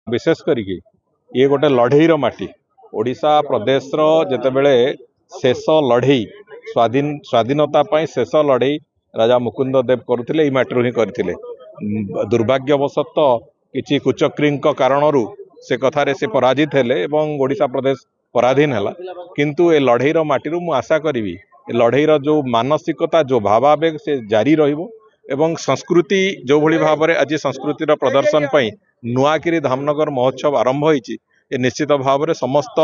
विशेष करके ये गोटे लड़ई माटी ओडिशा प्रदेश जितेबले शेष लड़ई स्वाधीनता शेष लड़ई राजा मुकुंद देव करुले माटी ही करते दुर्भाग्यवशत किसी कुचक्री कारण से कथार से पराजित हेले ओडिशा प्रदेश पराधीन है किंतु ए लड़ईर माटी मु आशा करी लड़ईर जो मानसिकता जो भावावेग से जारी एवं संस्कृति जो भली भाव में आज संस्कृतिर प्रदर्शन पर नुआकिरी धामनगर महोत्सव आरंभ होती निश्चित भाव में समस्त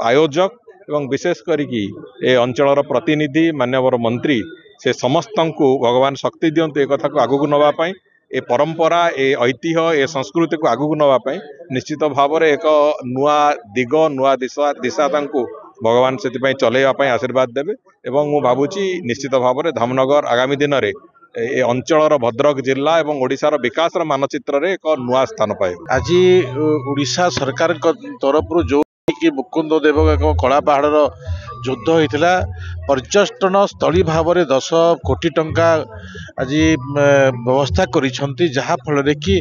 आयोजक एवं विशेष करी अंचल प्रतिनिधि माननीय मंत्री से समस्त को भगवान शक्ति दिंतु एक कथा को आगू नापी ए परंपरा ए ऐतिह्य ए संस्कृति को आगू नापी निश्चित भाव में एक नुआ दिग नुआ दिशा भगवान से चलैवाई आशीर्वाद देवे एवं मु भावुची निश्चित भाव में धामनगर आगामी दिन में ए अंचल भद्रक जिला एवं ओडिशार विकास मानचित्र रे एक नुआ स्थान पाए। आज ओडिशा सरकार तरफ जो कि मुकुंद देव एक कला पहाड़ युद्ध होता पर्यटन स्थली भाव में 10 कोटी टंका आज व्यवस्था करिसेंती जहा फल कि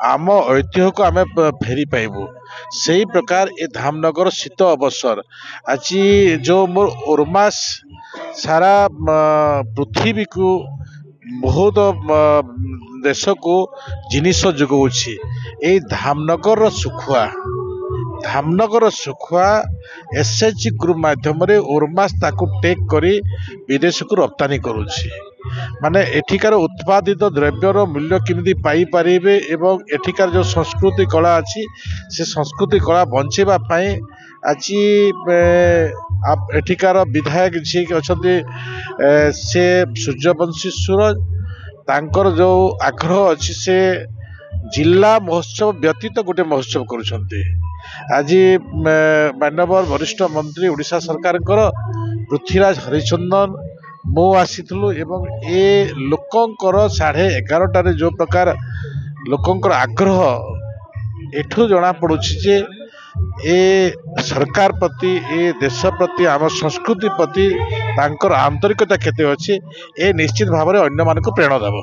आम ऐतिह्य को आम फेरी पाइबू से प्रकार ए धामनगर शीत अवसर आज जो मोर ओरमास सारा पृथ्वी को बहुत देश को जिनिस जोगाऊँच ए धामनगर सुखुआ एसएचजी ग्रुप माध्यम ओरमास ताकू टेक करी विदेश को रप्तानी करुछि माने एठिकार उत्पादित द्रव्यर मूल्य किमिति पाई पारिबे एवं एठिकार जो संस्कृति कला अछि से संस्कृति कला बंचेबा पई आज एठिकार विधायक जी अच्छे से सूर्यवंशी सूरज तांकर जो आग्रह अच्छी से जिला महोत्सव व्यतीत गोटे महोत्सव करुछंती आज माननीय वरिष्ठ मंत्री ओडिशा सरकार पृथ्वीराज हरिचंदन मो आसीलु एवं ए लोकंकर 11:30 जो प्रकार लोकंकर आग्रह एठू जना पड़ुछि जे ए सरकार प्रति ए देश प्रति आम संस्कृति प्रति तांकर आंतरिकता केते अछि ए निश्चित भाव में अन्य मानक प्रेरणा देव।